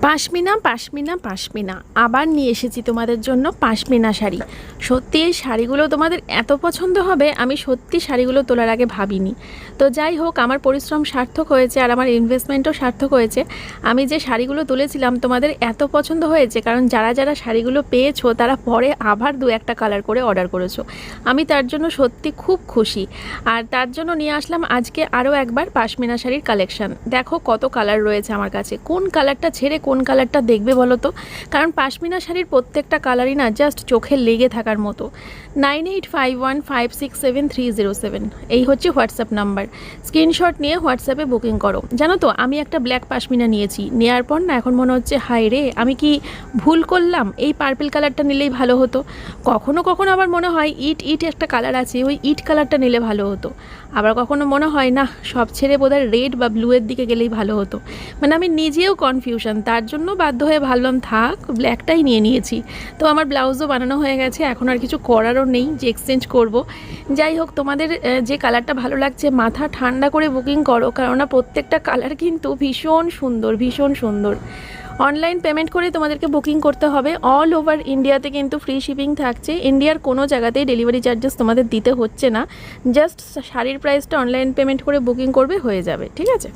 পাশমিনা পাশমিনা পাশমিনা আবার নিয়ে এসেছি তোমাদের জন্য পাশমিনা শাড়ি। সত্যি এই শাড়িগুলো তোমাদের এত পছন্দ হবে আমি সত্যি শাড়িগুলো তোলার আগে ভাবিনি। তো যাই হোক, আমার পরিশ্রম সার্থক হয়েছে আর আমার ইনভেস্টমেন্টও সার্থক হয়েছে। আমি যে শাড়িগুলো তুলেছিলাম তোমাদের এত পছন্দ হয়েছে, কারণ যারা যারা শাড়িগুলো পেয়েছো তারা পরে আবার দু একটা কালার করে অর্ডার করেছো। আমি তার জন্য সত্যি খুব খুশি। আর তার জন্য নিয়ে আসলাম আজকে আরও একবার পাশমিনা শাড়ির কালেকশান। দেখো কত কালার রয়েছে আমার কাছে, কোন কালারটা ছেড়ে কোন কালারটা দেখবে বলো তো? কারণ পাশমিনা শাড়ির প্রত্যেকটা কালারই না জাস্ট চোখে লেগে থাকার মতো। 9851567307 এই হচ্ছে হোয়াটসঅ্যাপ নাম্বার। স্ক্রিনশট নিয়ে হোয়াটসঅ্যাপে বুকিং করো। জানো তো, আমি একটা ব্ল্যাক পাশমিনা নিয়েছি, নেওয়ার পর না এখন মনে হচ্ছে হায় রে, আমি কি ভুল করলাম, এই পার্পল কালারটা নিলেই ভালো হতো। কখনো কখনো আবার মনে হয় ইট ইট একটা কালার আছে, ওই ইট কালারটা নিলে ভালো হতো। আবার কখনো মনে হয় না, সব ছেড়ে বোধহয় রেড বা ব্লুয়ের দিকে গেলেই ভালো হতো। মানে আমি নিজেও কনফিউশন, তার জন্য বাধ্য হয়ে ভাবলাম থাক ব্ল্যাকটাই নিয়ে নিয়েছি। তো আমার ব্লাউজও বানানো হয়ে গেছে, এখন আর কিছু করারও নেই যে এক্সচেঞ্জ করব। যাই হোক, তোমাদের যে কালারটা ভালো লাগছে মাথা ঠান্ডা করে বুকিং করো, কারণ প্রত্যেকটা কালার কিন্তু ভীষণ সুন্দর, ভীষণ সুন্দর। অনলাইন পেমেন্ট করে তোমাদেরকে বুকিং করতে হবে। অল ওভার ইন্ডিয়াতে কিন্তু ফ্রি শিপিং থাকছে, ইন্ডিয়ার কোনো জায়গাতেই ডেলিভারি চার্জেস তোমাদের দিতে হচ্ছে না। জাস্ট শাড়ির প্রাইসটা অনলাইন পেমেন্ট করে বুকিং করবে, হয়ে যাবে, ঠিক আছে।